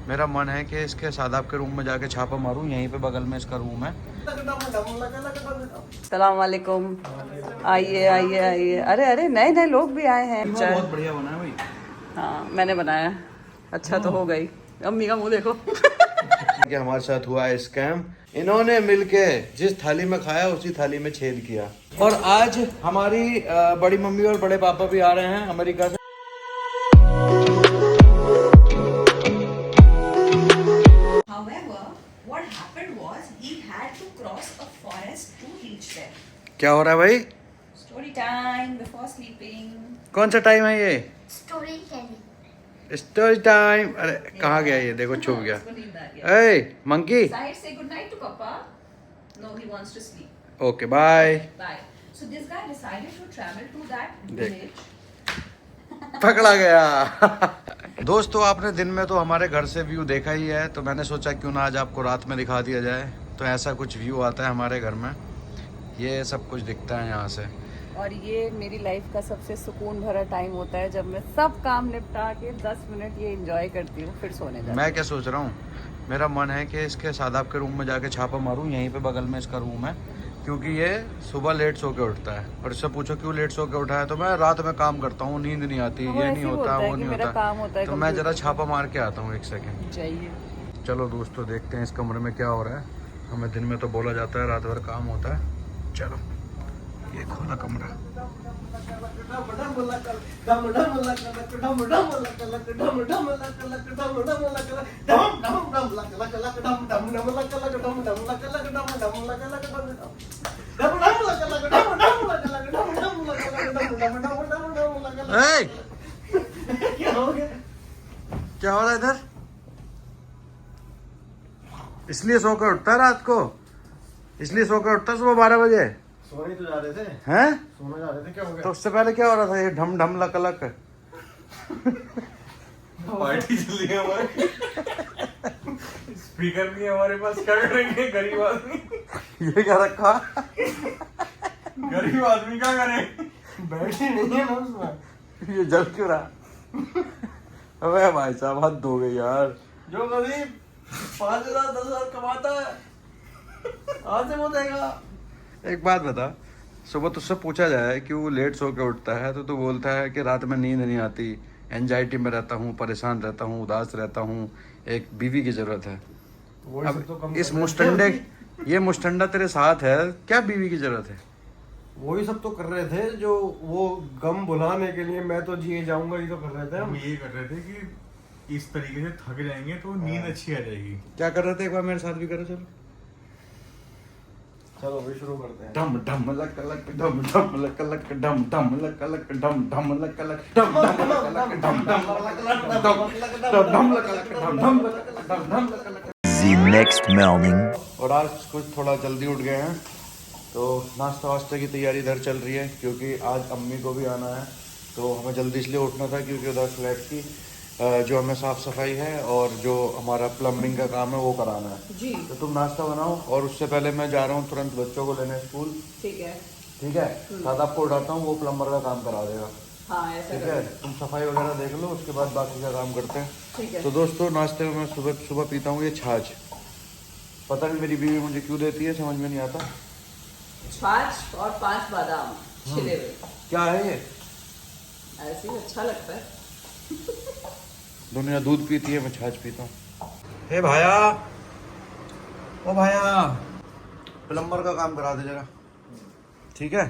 मेरा मन है कि इसके सादाब के रूम में जाके छापा मारूं। यहीं पे बगल में इसका रूम है। सलाम वालेकुम। आइए आइए आइए। अरे अरे नए नए लोग भी आए हैं। बहुत बढ़िया बना है भाई। हाँ मैंने बनाया। अच्छा तो हो गई। अम्मी का मुंह देखो। कि हमारे साथ हुआ है स्कैम। इन्होंने मिलके जिस थाली में खाया उसी थाली में छेद किया। और आज हमारी बड़ी मम्मी और बड़े पापा भी आ रहे हैं अमेरिका से। However, what happened was he had to cross a forest to reach there. क्या हो रहा है भाई? Story time before sleeping. कौन सा टाइम है ये? Story telling. Story time. अरे कहाँ गया ये? देखो छुप गया। उसको नींद आ गया। ए monkey. Sahir, say good night to Papa. No, he wants to sleep. Okay bye. Bye. So this guy decided to travel to that देख। village. पकड़ा गया। दोस्तों आपने दिन में तो हमारे घर से व्यू देखा ही है, तो मैंने सोचा क्यों ना आज आपको रात में दिखा दिया जाए। तो ऐसा कुछ व्यू आता है हमारे घर में। ये सब कुछ दिखता है यहाँ से। और ये मेरी लाइफ का सबसे सुकून भरा टाइम होता है जब मैं सब काम निपटा के 10 मिनट ये एंजॉय करती हूँ, फिर सोने जाती हूँ। मैं क्या सोच रहा हूँ, मेरा मन है कि इसके सादाब के रूम में जाके छापा मारूं। यहीं पे बगल में इसका रूम है, क्योंकि ये सुबह लेट सो के उठता है। और इससे पूछो क्यों लेट सो के उठा है, तो मैं रात में काम करता हूँ, नींद नहीं आती, ये नहीं होता, वो नहीं होता। तो मैं जरा छापा मार के आता हूँ, 1 सेकेंड चाहिए। चलो दोस्तों देखते हैं इस कमरे में क्या हो रहा है। हमें दिन में तो बोला जाता है रात भर काम होता है। चलो ये खोला कमरा। क्या हो रहा है इधर? इसलिए सो कर उठता है रात को, इसलिए सो कर उठता है सुबह 12 बजे। सोने तो जा रहे थे। हैं? सोने जा रहे थे, क्या हो गया? तो उससे पहले क्या हो रहा था? ये ढम ढम लक लक। पार्टी चल रही है हमारी। स्पीकर नहीं है हमारे पास, क्या करेंगे गरीब आदमी? ये क्या रखा? गरीब आदमी क्या करे? बैटरी नहीं है ना उसमें। ये जल क्यों रहा? अबे भाई साहब हद हो गई यार। जो गरीब 5,000 10,000 कमाता है, आज से वो देगा। एक बात बता, सुबह तुझसे पूछा जाए कि वो लेट सो के उठता है तो तू बोलता है कि रात में नींद नहीं आती, एंजाइटी में रहता हूँ, परेशान रहता हूँ, उदास रहता हूँ, एक बीवी की जरूरत है। अब तो इस मुस्टंडे, ये मुस्टंडा तेरे साथ है, क्या बीवी की जरूरत है? वही सब तो कर रहे थे जो वो गम भुलाने के लिए मैं तो जिए जाऊंगा, ये तो कर रहे थे हम ये कर रहे थे कि इस तरीके से थक जाएंगे तो नींद अच्छी आ जाएगी। क्या कर रहे थे? एक बार मेरे साथ भी करो। चलो चलो भाई शुरू करते हैं। डम डम लक लक डम डम लक लक डम डम लक लक डम डम लक लक डम डम लक लक डम डम लक लक डम लक लक डम डम luck luck. The next morning. और आज कुछ थोड़ा जल्दी उठ गए हैं, तो नाश्ता वास्ते की तैयारी इधर चल रही है, क्योंकि आज अम्मी को भी आना है। तो हमें जल्दी इसलिए उठना था क्योंकि उधर फ्लैट की जो हमें साफ़ सफाई है और जो हमारा प्लम्बिंग का काम है वो कराना है जी। तो तुम नाश्ता बनाओ, और उससे पहले मैं जा रहा हूँ तुरंत बच्चों को लेने स्कूल। ठीक है। ठीक है, सादा आपको उठाता हूँ, वो प्लम्बर का काम करा देगा। हाँ ऐसा ठीक है, तुम सफाई वगैरह देख लो, उसके बाद बाकी का काम करते हैं। ठीक है। तो दोस्तों नाश्ते में मैं सुबह सुबह पीता हूँ ये छाछ। पता नहीं मेरी बीवी मुझे क्यों देती है, समझ में नहीं आता। छाछ और 5 बादाम छिले हुए। क्या है ये? ऐसे ही अच्छा लगता है। दुनिया दूध पीती है, मैं छाछ पीता हूँ। हे भाया, ओ भाया, प्लम्बर का काम करा दे जरा। ठीक है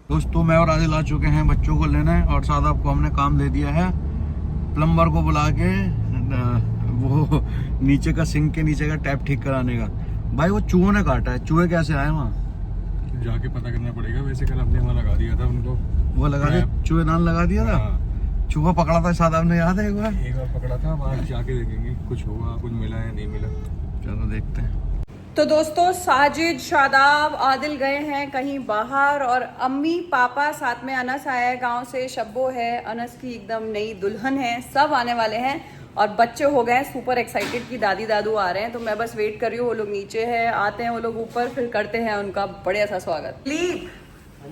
दोस्तों, मैं और आदिल आ चुके हैं बच्चों को लेने, और सादाब को हमने काम दे दिया है प्लम्बर को बुला के वो नीचे का सिंक के नीचे का टैप ठीक कराने का। भाई वो चूहों ने काटा है। चूहे कैसे आए वहाँ? जाके पता करना पड़ेगा। वैसे कल हमने वहाँ लगा दिया था उनको, वो लगा दिया, चूहे नान लगा दिया था। चूहा पकड़ा था सादाब ने, याद है? एक बार पकड़ा था। वहाँ जाके देखेंगे कुछ हुआ, कुछ मिला या नहीं मिला। चलो देखते हैं। तो दोस्तों साजिद, शादाब, आदिल गए हैं कहीं बाहर, और अम्मी पापा साथ में अनस आया है गांव से, शब्बो है, अनस की एकदम नई दुल्हन है, सब आने वाले हैं। और बच्चे हो गए हैं सुपर एक्साइटेड कि दादी दादू आ रहे हैं। तो मैं बस वेट कर रही हूँ, वो लोग नीचे हैं, आते हैं वो लोग ऊपर, फिर करते हैं उनका बढ़िया सा स्वागत।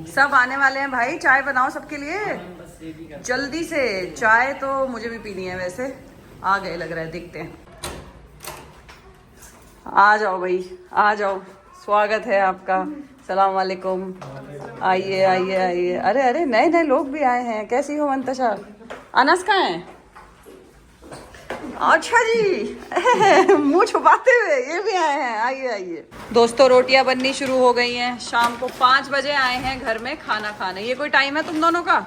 सब आने वाले हैं भाई, चाय बनाओ सबके लिए जल्दी से। चाय तो मुझे भी पीनी है, वैसे आ गए लग रहा है, देखते हैं। आ जाओ भाई, आ जाओ, स्वागत है आपका। सलाम वालेकुम। आइए आइए आइए। अरे अरे नए नए लोग भी आए हैं। कैसी हो मंतशा? अनस कहाँ है? अच्छा जी मुंह छुपाते हुए ये भी आए हैं। आइए आइए। दोस्तों रोटियां बननी शुरू हो गई हैं। शाम को 5 बजे आए हैं घर में खाना खाने। ये कोई टाइम है तुम दोनों का?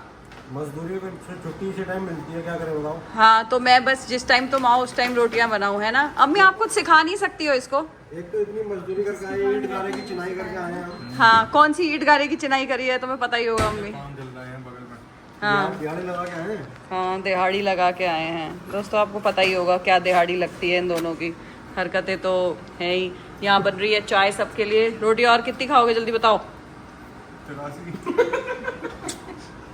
मजदूरी में छुट्टी से टाइम मिलती है, क्या करें बताओ। हाँ तो मैं बस जिस टाइम तुम आओ उस टाइम रोटियां बनाऊं, है ना? अम्मी आप कुछ सिखा नहीं सकती हो इसको? एक तो इतनी मजदूरी करके आए, ईंट गारे की चिनाई करके आए हैं। हाँ कौन सी ईंट गारे की चिनाई करी है तुम्हें पता ही होगा अम्मी। काम चल रहा है बगल में। हाँ दिहाड़ी लगा के आए हैं। हाँ दिहाड़ी लगा के आए हैं। दोस्तों आपको पता ही होगा क्या दिहाड़ी लगती है इन दोनों की। हरकतें तो है ही। यहाँ बन रही है चाय सबके लिए। रोटी और कितनी खाओगे जल्दी बताओ। 84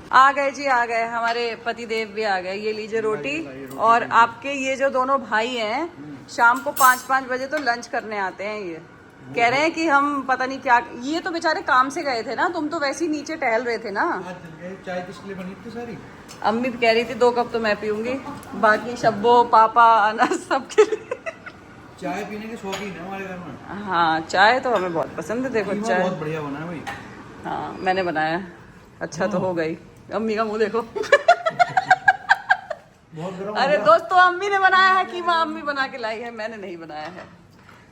आ गए जी, आ गए हमारे पति देव भी आ गए। ये लीजिए रोटी। और आपके ये जो दोनों भाई हैं शाम को 5-5 बजे तो लंच करने आते हैं। ये कह रहे हैं कि हम पता नहीं क्या, ये तो बेचारे काम से गए थे ना, तुम तो वैसे ही नीचे टहल रहे थे ना। चाय किस लिए बनी थी सारी? अम्मी कह रही थी 2 कप तो मैं पीऊंगी, बाकी शब्बो पापा अनस सबके लिए। चाय पीने के शौकीन है हमारे घर में। हाँ चाय तो हमें बहुत पसंद है। देखो चाय बहुत बढ़िया बना है भाई। हाँ मैंने बनाया। अच्छा तो हो गई। अम्मी का मुंह देखो अरे दोस्तों अम्मी ने बनाया है कीमा, अम्मी बना के लाई है, मैंने नहीं बनाया है।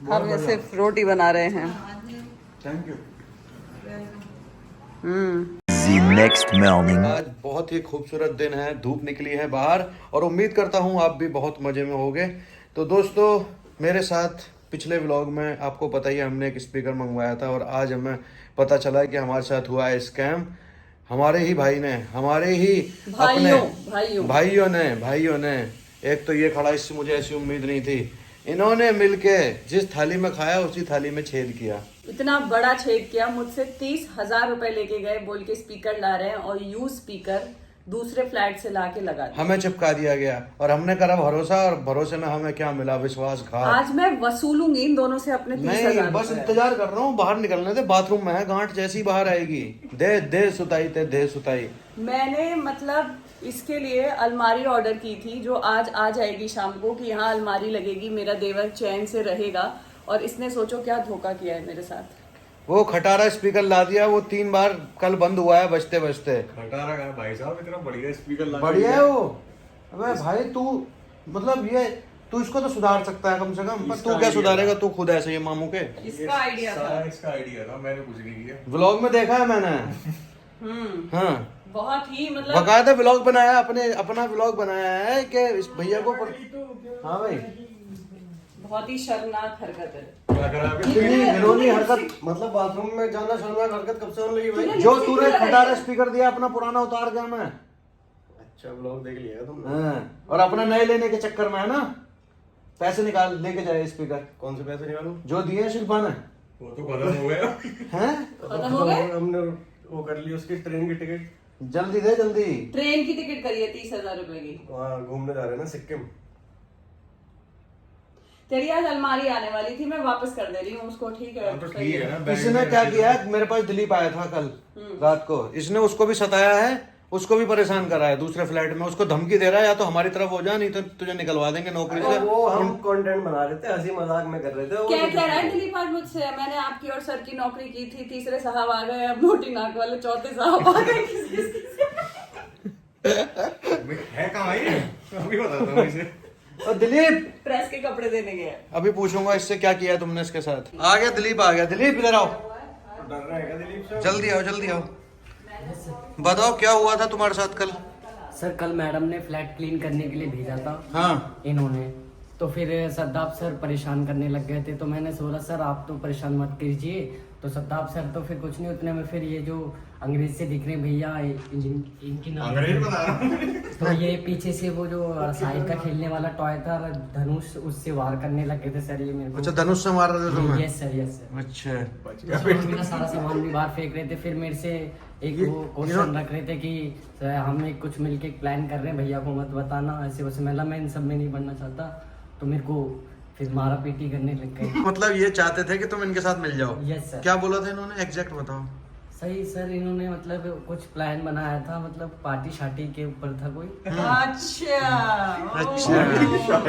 हम ये सिर्फ रोटी बना रहे हैं। Thank you. The next morning. आज बहुत ही खूबसूरत दिन है, धूप निकली है बाहर और उम्मीद करता हूँ आप भी बहुत मजे में होगे। तो दोस्तों मेरे साथ पिछले व्लॉग में आपको पता ही है हमने एक स्पीकर मंगवाया था और आज हमें पता चला है कि हमारे साथ हुआ है स्कैम। हमारे ही भाई ने, हमारे ही अपने भाइयों ने एक तो ये खड़ा, इससे मुझे ऐसी उम्मीद नहीं थी। इन्होंने मिलके जिस थाली में खाया उसी थाली में छेद किया। इतना बड़ा छेद किया। मुझसे 30,000 रुपए लेके गए बोल के स्पीकर ला रहे हैं और यूज स्पीकर दूसरे फ्लैट से लाके लगा दिया। हमें चिपका दिया गया और हमने करा भरोसा और भरोसे में हमें क्या मिला? विश्वासघात। आज मैं वसूलूंगी इन दोनों से अपने 30,000 नहीं बस इंतजार कर रहा हूँ बाहर निकलने दे। बाथरूम में है, गांठ जैसी बाहर आएगी। दे सुताई ते दे सुताई। मैंने मतलब इसके लिए अलमारी ऑर्डर की थी जो आज आ जाएगी शाम को, कि यहाँ अलमारी लगेगी, मेरा देवर चैन से रहेगा। और इसने सोचो क्या धोखा किया है मेरे साथ। वो खटारा स्पीकर ला दिया, वो 3 बार कल बंद हुआ है बजते बजते। खटारा का भाई साहब इतना बढ़िया स्पीकर लगा बढ़िया है वो। अबे भाई तू मतलब ये तू इसको तो सुधार सकता है कम से कम, पर तू क्या सुधारेगा? तू खुद ऐसे ही मामू के। इसका आइडिया था। इसका आइडिया था, मैंने कुछ नहीं किया। व्लॉग में देखा है मैंने। हाँ बहुत ही मतलब बकायदा व्लॉग बनाया, अपना व्लॉग बनाया है कि इस भैया को हाँ भाई बहुत ही शर्मनाक हरकत है। क्या करा आपने? इतनी घिनौनी हरकत, मतलब बाथरूम में जाना शर्मनाक हरकत कब से होने लगी भाई? जो तूने खटारा स्पीकर दिया अपना पुराना उतार गया मैं। अच्छा ब्लॉग देख लिया तुमने? हाँ, और अपना नए लेने के चक्कर में है ना, पैसे निकाल लेके जाए स्पीकर। कौन से पैसे निकालूं? जो दिए हैं शिल्पा ने। वो तो खत्म हो गया। हैं? खत्म हो गए? हमने वो कर ली उसकी ट्रेन की टिकट। जल्दी दे जल्दी। ट्रेन की टिकट करिए 30,000 रुपए की। वहाँ घूमने जा रहे हैं ना सिक्किम। तेरी आज अलमारी आने वाली थी, मैं वापस कर दे रही हूँ उसको। ठीक है तो सही ठीक है है। ना। इसने क्या किया है, मेरे पास दिलीप आया था कल रात को, इसने उसको भी सताया है, उसको भी परेशान करा है दूसरे फ्लैट में। उसको धमकी दे रहा है या तो हमारी तरफ हो जा, नहीं तो तुझे निकलवा देंगे नौकरी से। वो हम कंटेंट बना रहे थे, हंसी मजाक में कर रहे थे। क्या कह रहा है दिलीप आज मुझसे? मैंने आपकी और सर की नौकरी की थी, तीसरे साहब आ गए, अब मोटी नाक वाले चौथे साहब आ गए। है कहाँ ये? अभी बताता हूँ इसे। और दिलीप प्रेस के कपड़े देने गए। अभी पूछूंगा इससे क्या किया तुमने इसके साथ। आ गया दिलीप, आ गया दिलीप, इधर आओ। डर रहे हैं क्या दिलीप सर? जल्दी आओ जल्दी आओ। बताओ क्या हुआ था तुम्हारे साथ कल? सर कल मैडम ने फ्लैट क्लीन करने के लिए भेजा था हाँ इन्होंने, तो फिर सद्दाब सर परेशान करने लग गए थे। तो मैंने सोचा सर आप तो परेशान मत कीजिए। तो सद्दाब सर तो फिर कुछ नहीं, उतने में फिर ये जो अंग्रेज से दिख रहे भैया इनकी नाम अंग्रेज बता रहा हूँ। तो ये पीछे से वो जो साइड का खेलने वाला टॉय था धनुष, उससे वार करने लगे थे सर ये मेरे को। अच्छा धनुष से मार रहे थे तुम्हें? Yes sir yes sir. अच्छा उसमें मेरा सारा सामान भी बाहर फेंक रहे थे। फिर मेरे से एक वो क्वेश्चन रख रहे थे कि सर हम एक कुछ मिलके प्लान कर रहे हैं, भैया को मत बताना ऐसे वैसे। मैं इन सब में नहीं बनना चाहता, तो मेरे को फिर मारा पीटी करने लग गए। मतलब ये चाहते थे कि तुम इनके साथ मिल जाओ? Yes sir. क्या बोला था इन्होंने, एग्जैक्ट बताओ। सही सर, इन्होंने मतलब कुछ प्लान बनाया था, मतलब पार्टी शार्टी के ऊपर था कोई। अच्छा अच्छा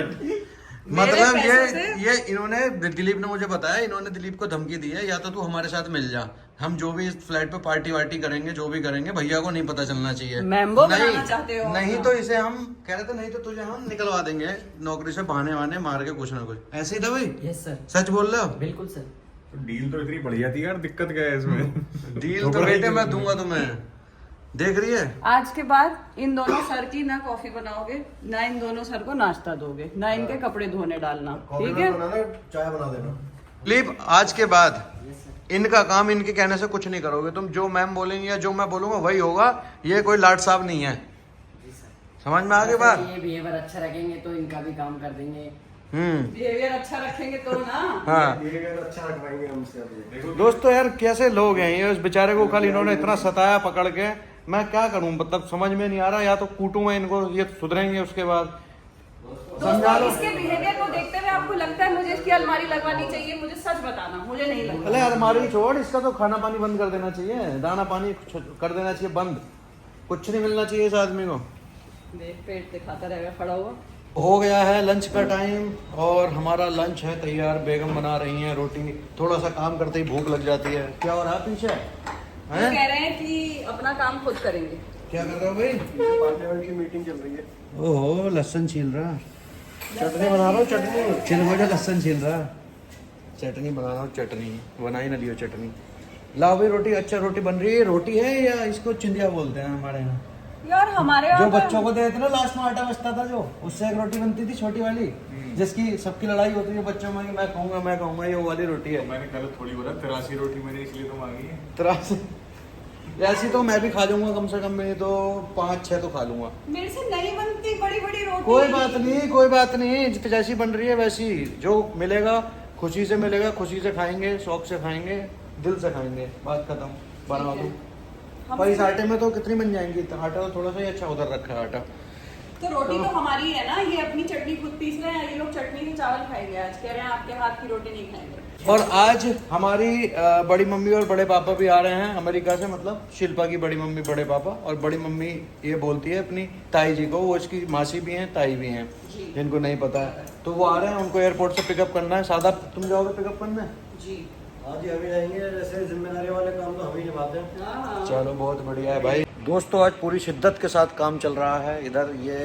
मतलब पैसों से? ये इन्होंने दिलीप ने मुझे बताया, इन्होंने दिलीप को धमकी दी है, या तो तू हमारे साथ मिल जा, हम जो भी इस फ्लैट पे पार्टी वार्टी करेंगे, जो भी करेंगे, भैया को नहीं पता चलना चाहिए। मैम्बो नहीं, बनाना चाहते हो? नहीं तो इसे हम कह रहे थे, नहीं तो तुझे हम निकलवा देंगे नौकरी से, बहाने वाने मार के कुछ ना कुछ। ऐसे ही था भाई? यस सर, सच बोल रहे हो? बिल्कुल सर। डील तो इतनी बढ़िया थी यार, दिक्कत क्या है इसमें? डील तो बेटे मैं दूंगा तुम्हें, देख रही है। आज के बाद इन दोनों सर की ना कॉफी बनाओगे, ना इन दोनों सर को नाश्ता दोगे, ना इनके कपड़े धोने डालना, ठीक है? चाय बना देना। दिलीप, आज के बाद इनका काम इनके कहने से कुछ नहीं करोगे तुम, जो मैम बोलेंगे या जो मैं बोलूंगा वही होगा, ये कोई लाट साहब नहीं है, समझ में आ गई बात? ये बिहेवियर अच्छा रखेंगे तो इनका भी काम कर देंगे। बिहेवियर अच्छा रखेंगे तो ना। हाँ ये अच्छा रखवाएंगे हमसे अभी। दोस्तों यार, कैसे लोग हैं ये, उस बेचारे को कल इन्होंने इतना सताया पकड़ के, मैं क्या करूं, मतलब समझ में नहीं आ रहा, या तो कूटूं मैं इनको, ये सुधरेंगे उसके बाद। दोस्तों इसके बिहेवियर को देखते हुए आपको लगता है मुझे इसकी अलमारी लगवानी चाहिए? मुझे सच बताना, मुझे नहीं लगता। अरे अलमारी छोड़, इसका तो खाना पानी बंद कर देना चाहिए, दाना पानी कर देना चाहिए बंद, कुछ नहीं मिलना चाहिए इस आदमी को। देख पेट दिखाता रहेगा खड़ा हुआ। हो गया है लंच का टाइम और हमारा लंच है तैयार, बेगम बना रही हैं रोटी। थोड़ा सा काम करते ही भूख लग जाती है। क्या हो रहा है पीछे? वो कह रहे हैं कि अपना काम खुद करेंगे। क्या कर रहे हो भाई? पार्लियामेंट की मीटिंग चल रही है। ओहो, लहसुन छील रहा, चटनी बना रहा हूँ, चटनी छिल मुझे, लहसुन छील रहा, चटनी बना रहा हूँ, चटनी बना ही ना दियो चटनी। लाओ भाई रोटी, अच्छा रोटी बन रही है। रोटी है या इसको चिंदिया बोलते हैं हमारे यहाँ? यार हमारे जो यहाँ तो- बच्चों को देते ना लास्ट में आटा बचता था, जो उससे एक रोटी बनती थी छोटी वाली, जिसकी सबकी लड़ाई होती है बच्चों में, मैं कहूँगा, ये वो वाली रोटी है। मैंने कल थोड़ी बोला 83 रोटी मैंने, इसलिए तो मांगी है। तरास ऐसी तो मैं भी खा जाऊंगा, कम से कम मैं तो 5-6 तो खा लूंगा। मेरे से नहीं बनती बड़ी बड़ी रोटी। कोई बात नहीं, कोई बात नहीं, जैसी बन रही है वैसी, जो मिलेगा खुशी से मिलेगा, खुशी से खाएंगे, शौक से खाएंगे, दिल से खाएंगे, बात खत्म। बना दूं पर इस आटे में तो कितनी बन जाएंगी, आटा तो थोड़ा सा ही अच्छा उधर रखा है आटा। तो रोटी तो हमारी है ना, ये अपनी चटनी खुद पीस रहे हैं, ये लोग चटनी से चावल खाएंगे। आज कह रहे हैं आपके हाथ की रोटी नहीं खाएंगे। और आज हमारी बड़ी मम्मी और बड़े पापा भी आ रहे हैं अमेरिका से, मतलब शिल्पा की बड़ी मम्मी बड़े पापा, और बड़ी मम्मी ये बोलती है अपनी ताई जी को, वो इसकी मासी भी हैं ताई भी हैं, जिनको नहीं पता है, तो वो आ रहे हैं, उनको एयरपोर्ट से पिकअप करना है। सादा तुम जाओगे पिकअप करने? जी आज ही अभी जाएंगे, जैसे जिम्मेदारी वाले काम तो हम ही निभाते हैं। हाँ। चलो बहुत बढ़िया है भाई। दोस्तों आज पूरी शिद्दत के साथ काम चल रहा है, इधर ये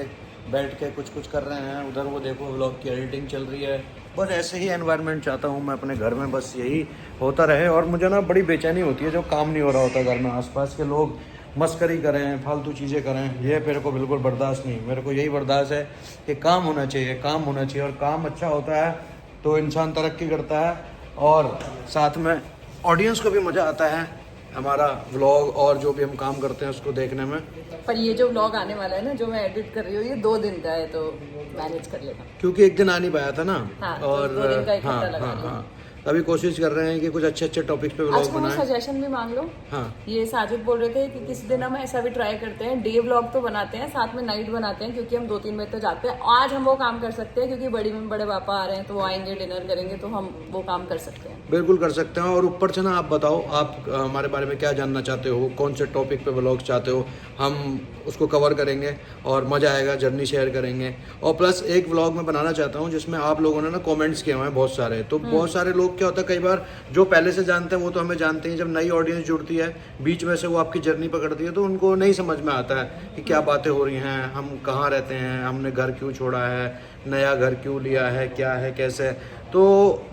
बैठ के कुछ कर रहे हैं, उधर वो देखो व्लॉग की एडिटिंग चल रही है। बस ऐसे ही एनवायरनमेंट चाहता हूँ मैं अपने घर में, बस यही होता रहे। और मुझे ना बड़ी बेचैनी होती है जो काम नहीं हो रहा होता घर में, आसपास के लोग मस्करी करें, फालतू चीज़ें करें, ये मेरे को बिल्कुल बर्दाश्त नहीं। मेरे को यही बर्दाश्त है कि काम होना चाहिए, काम होना चाहिए, और काम अच्छा होता है तो इंसान तरक्की करता है, और साथ में ऑडियंस को भी मज़ा आता है हमारा व्लॉग और जो भी हम काम करते हैं उसको देखने में। पर ये जो व्लॉग आने वाला है ना, जो मैं एडिट कर रही हूँ, ये 2 दिन का है, तो मैनेज कर लेगा, क्योंकि एक दिन आ नहीं पाया था ना। हाँ, तो और 2 दिन का इकट्ठा हाँ लगा हाँ लिया। हाँ, अभी कोशिश कर रहे हैं कि कुछ अच्छे टॉपिक्स पे आज व्लॉग को बनाएं। सजेशन भी मांग लो। हाँ ये साजिद बोल रहे थे कि किसी दिन हम ऐसा भी ट्राई करते हैं, डे व्लॉग तो बनाते हैं, साथ में नाइट बनाते हैं, क्योंकि हम 2-3 बजे तो जाते हैं। आज हम वो काम कर सकते हैं क्योंकि बड़ी मम्मी बड़े पापा आ रहे हैं, तो वो आएंगे, डिनर करेंगे, तो हम वो काम कर सकते हैं। बिल्कुल कर सकते हैं। और ऊपर से ना आप बताओ, आप हमारे बारे में क्या जानना चाहते हो, कौन से टॉपिक पे व्लॉग चाहते हो, हम उसको कवर करेंगे और मज़ा आएगा, जर्नी शेयर करेंगे। और प्लस एक व्लॉग मैं बनाना चाहता हूँ जिसमें आप लोगों ने ना कमेंट्स किए हुए हैं बहुत सारे, तो बहुत सारे लोग क्या होता है, कई बार जो पहले से जानते हैं वो तो हमें जानते हैं, जब नई ऑडियंस जुड़ती है बीच में से वो आपकी जर्नी पकड़ती है, तो उनको नहीं समझ में आता है कि क्या बातें हो रही हैं, हम कहाँ रहते हैं, हमने घर क्यों छोड़ा है, नया घर क्यों लिया है, क्या है कैसे। तो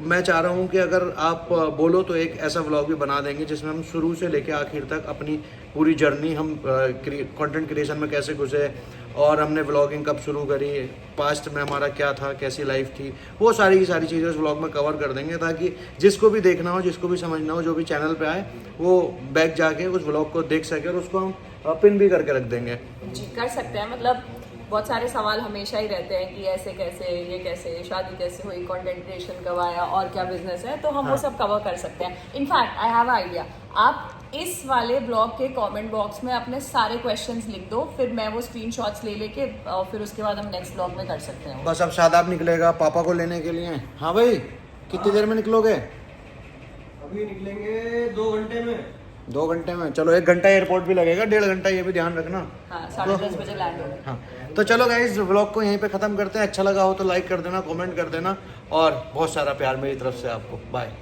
मैं चाह रहा हूँ कि अगर आप बोलो तो एक ऐसा व्लॉग भी बना देंगे जिसमें हम शुरू से लेकर आखिर तक अपनी पूरी जर्नी, हम कंटेंट क्रिएशन में कैसे घुसे और हमने व्लॉगिंग कब शुरू करी, पास्ट में हमारा क्या था, कैसी लाइफ थी, वो सारी की सारी चीज़ें उस व्लॉग में कवर कर देंगे, ताकि जिसको भी देखना हो, जिसको भी समझना हो, जो भी चैनल पे आए वो बैक जाके उस व्लॉग को देख सके, और उसको हम पिन भी करके रख देंगे। जी कर सकते हैं। मतलब बहुत सारे सवाल हमेशा ही रहते हैं कि ऐसे कैसे, ये कैसे, शादी कैसे हुई, कंटेंट क्रिएशन कब आया, और क्या बिजनेस है, तो हम वो सब कवर कर सकते हैं। इनफैक्ट आई हैव आइडिया, आप इस वाले ब्लॉग के कमेंट बॉक्स में अपने सारे क्वेश्चंस लिख दो, फिर मैं वो स्क्रीनशॉट्स ले लेके और फिर उसके बाद हम नेक्स्ट ब्लॉग में कर सकते हैं। बस अब शादाब निकलेगा पापा को लेने के लिए। हाँ भाई, कितनी देर में निकलोगे? अभी निकलेंगे 2 घंटे में। 2 घंटे में, चलो 1 घंटा एयरपोर्ट भी लगेगा, 1.5 घंटा, ये भी ध्यान रखना। हाँ 10:30 बजे लैंड होगा। हाँ तो चलो गाइस व्लॉग को यहीं पे ख़त्म करते हैं। अच्छा लगा हो तो लाइक कर देना, कमेंट कर देना और बहुत सारा प्यार मेरी तरफ से आपको। बाय।